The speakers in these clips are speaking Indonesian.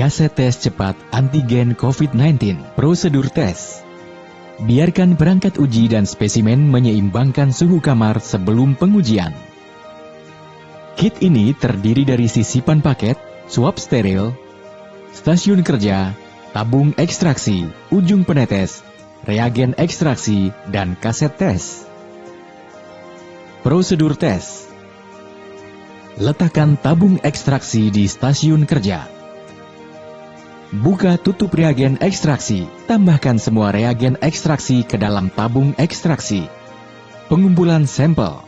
Kaset tes cepat antigen COVID-19, prosedur tes. Biarkan perangkat uji dan spesimen menyeimbangkan suhu kamar sebelum pengujian. Kit ini terdiri dari sisipan paket, swab steril, stasiun kerja, tabung ekstraksi, ujung penetes, reagen ekstraksi, dan kaset tes. Prosedur tes. Letakkan tabung ekstraksi di stasiun kerja. Buka tutup reagen ekstraksi, tambahkan semua reagen ekstraksi ke dalam tabung ekstraksi. Pengumpulan sampel,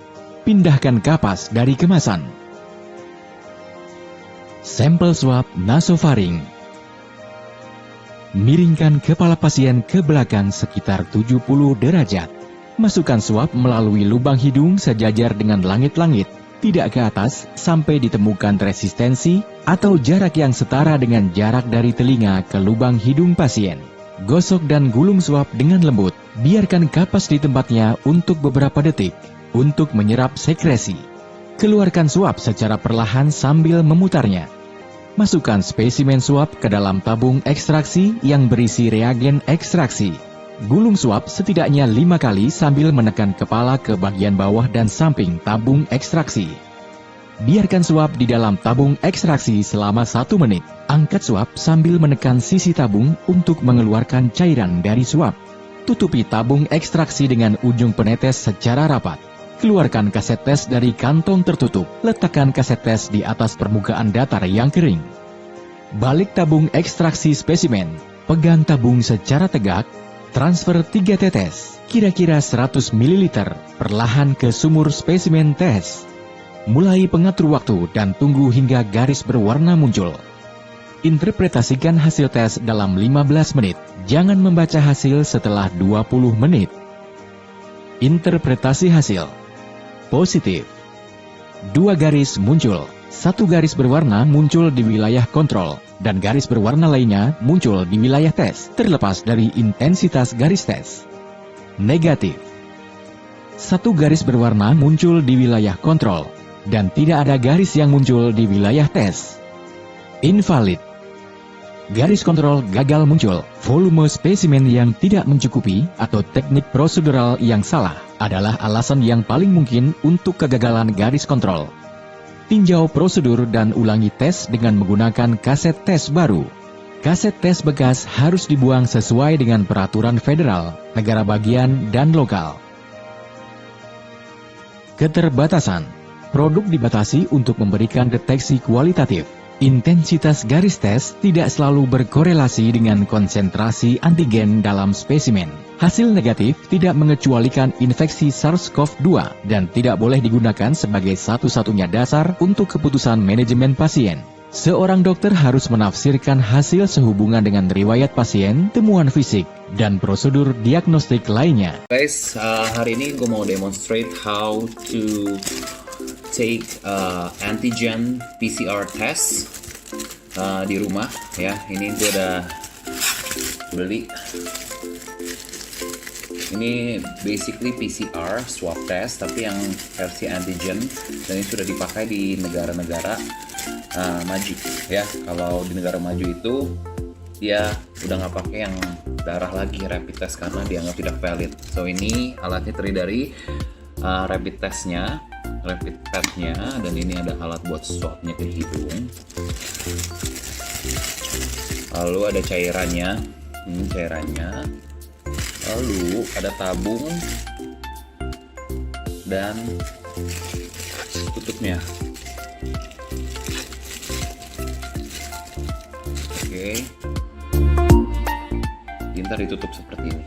pindahkan kapas dari kemasan. Sampel swab nasofaring. Miringkan kepala pasien ke belakang sekitar 70 derajat. Masukkan swab melalui lubang hidung sejajar dengan langit-langit, tidak ke atas sampai ditemukan resistensi atau jarak yang setara dengan jarak dari telinga ke lubang hidung pasien. Gosok dan gulung swab dengan lembut. Biarkan kapas di tempatnya untuk beberapa detik untuk menyerap sekresi. Keluarkan swab secara perlahan sambil memutarnya. Masukkan spesimen swab ke dalam tabung ekstraksi yang berisi reagen ekstraksi. Gulung swab setidaknya 5 kali sambil menekan kepala ke bagian bawah dan samping tabung ekstraksi. Biarkan swab di dalam tabung ekstraksi selama 1 menit. Angkat swab sambil menekan sisi tabung untuk mengeluarkan cairan dari swab. Tutupi tabung ekstraksi dengan ujung penetes secara rapat. Keluarkan kaset tes dari kantong tertutup. Letakkan kaset tes di atas permukaan datar yang kering. Balik tabung ekstraksi spesimen. Pegang tabung secara tegak. Transfer 3 tetes, kira-kira 100 ml, perlahan ke sumur spesimen tes. Mulai pengatur waktu dan tunggu hingga garis berwarna muncul. Interpretasikan hasil tes dalam 15 menit. Jangan membaca hasil setelah 20 menit. Interpretasi hasil. Positif. 2 garis muncul. 1 garis berwarna muncul di wilayah kontrol, dan garis berwarna lainnya muncul di wilayah tes, terlepas dari intensitas garis tes. Negatif. 1 garis berwarna muncul di wilayah kontrol, dan tidak ada garis yang muncul di wilayah tes. Invalid. Garis kontrol gagal muncul. Volume spesimen yang tidak mencukupi atau teknik prosedural yang salah adalah alasan yang paling mungkin untuk kegagalan garis kontrol. Tinjau prosedur dan ulangi tes dengan menggunakan kaset tes baru. Kaset tes bekas harus dibuang sesuai dengan peraturan federal, negara bagian, dan lokal. Keterbatasan. Produk dibatasi untuk memberikan deteksi kualitatif. Intensitas garis tes tidak selalu berkorelasi dengan konsentrasi antigen dalam spesimen. Hasil negatif tidak mengecualikan infeksi SARS-CoV-2 dan tidak boleh digunakan sebagai satu-satunya dasar untuk keputusan manajemen pasien. Seorang dokter harus menafsirkan hasil sehubungan dengan riwayat pasien, temuan fisik, dan prosedur diagnostik lainnya. Guys, hari ini gue mau demonstrate how to take antigen PCR test di rumah ya. Ini gue udah beli. Ini basically PCR swab test tapi yang versi antigen, dan ini sudah dipakai di negara-negara maju ya. Kalau di negara maju itu dia udah nggak pakai yang darah lagi rapid test karena dianggap tidak valid. So ini alatnya terdiri dari rapid testnya, rapid padnya, dan ini ada alat buat swabnya ke hidung. Lalu ada cairannya, ini cairannya. Lalu ada tabung dan tutupnya. Oke. Ntar ditutup seperti ini.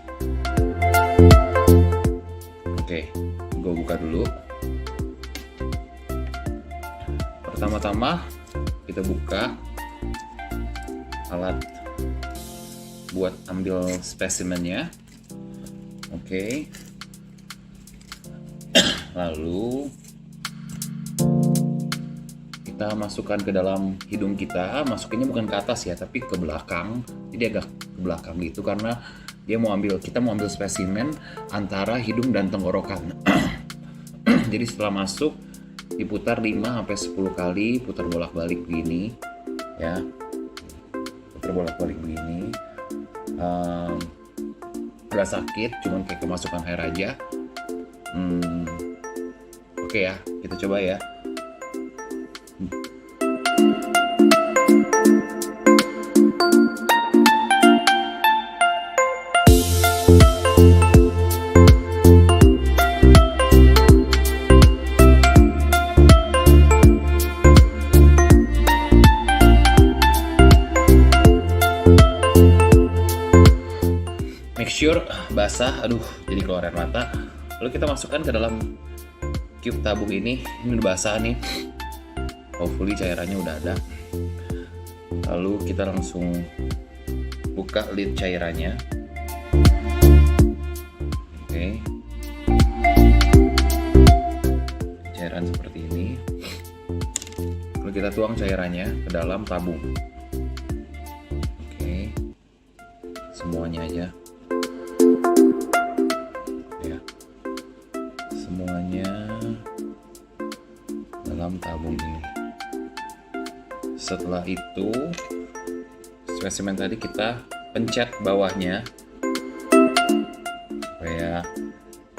Oke, gue buka dulu. Pertama-tama kita buka alat buat ambil spesimennya. Oke. Lalu kita masukkan ke dalam hidung kita. Masukinnya bukan ke atas ya, tapi ke belakang. Jadi agak ke belakang gitu karena kita mau ambil spesimen antara hidung dan tenggorokan. Jadi setelah masuk diputar 5-10 kali, putar bolak-balik begini ya. puter bolak-balik begini. Gak sakit, cuman kayak kemasukan air aja. Oke ya, kita coba ya. Make sure basah, aduh jadi keluar air mata. Lalu kita masukkan ke dalam cube tabung ini udah basah nih. Hopefully cairannya udah ada. Lalu kita langsung buka lid cairannya. Oke. Cairan seperti ini. Lalu kita tuang cairannya ke dalam tabung. Oke. Semuanya aja. Semuanya dalam tabung ini. Setelah itu spesimen tadi kita pencet bawahnya supaya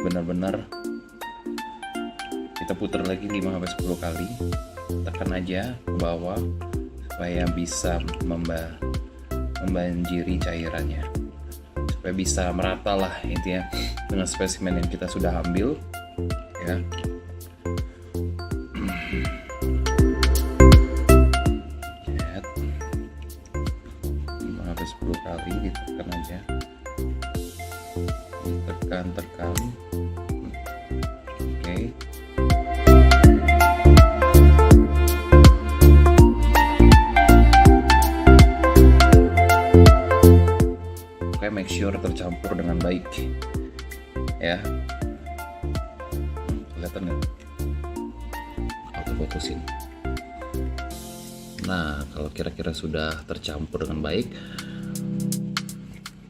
benar-benar kita putar lagi 5-10 kali. Tekan aja ke bawah supaya bisa membanjiri cairannya, supaya bisa merata lah intinya dengan spesimen yang kita sudah ambil ya. Lihat 5-10 kali ditekan aja, ditekan. Oke. Make sure tercampur dengan baik ya. Kelihatan nggak? Aku fokusin. Nah, kalau kira-kira sudah tercampur dengan baik,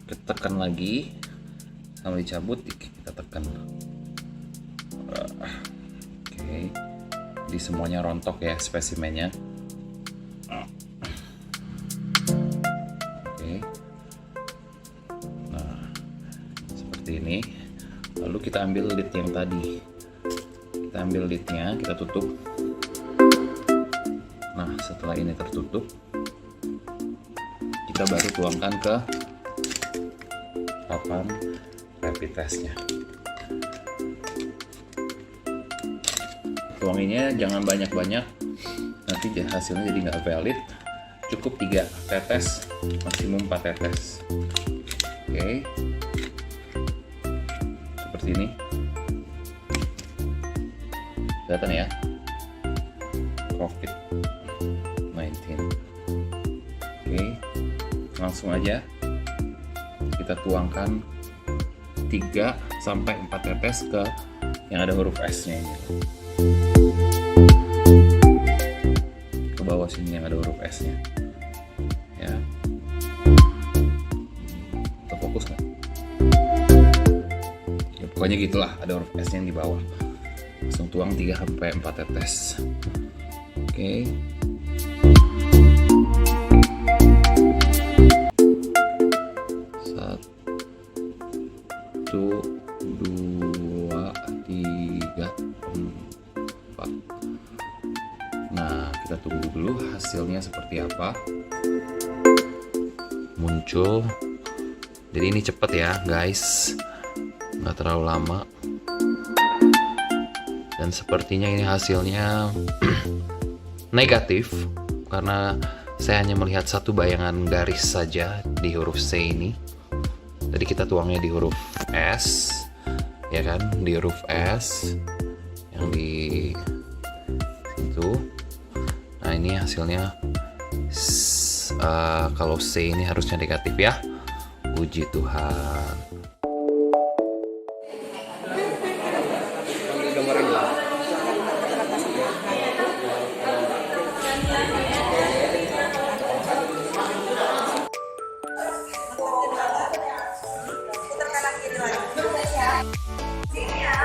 kita tekan lagi sambil dicabut, kita tekan. Oke, di semuanya rontok ya spesimennya. Ini lalu kita ambil lid yang tadi, kita ambil lidnya, kita tutup. Nah, setelah ini tertutup, kita baru tuangkan ke papan rapid testnya. Tuanginnya jangan banyak-banyak, nanti hasilnya jadi nggak valid. Cukup 3 tetes, maksimum 4 tetes. Oke. Seperti ini, kelihatan ya, COVID-19. Oke, langsung aja kita tuangkan 3-4 tetes ke yang ada huruf S-nya ini, ke bawah sini yang ada huruf S-nya ya. Terfokus nggak? Pokoknya gitulah, ada huruf S-nya yang di bawah. Langsung tuang 3-4 tetes. Oke. Satu, 2, 3, 4. Nah, kita tunggu dulu hasilnya seperti apa. Muncul. Jadi ini cepet ya, guys. Nggak terlalu lama, dan sepertinya ini hasilnya negatif karena saya hanya melihat satu bayangan garis saja di huruf C ini. Jadi kita tuangnya di huruf S ya kan, di huruf S yang di situ. Nah, ini hasilnya kalau C ini harusnya negatif ya. Puji Tuhan. Sini ya.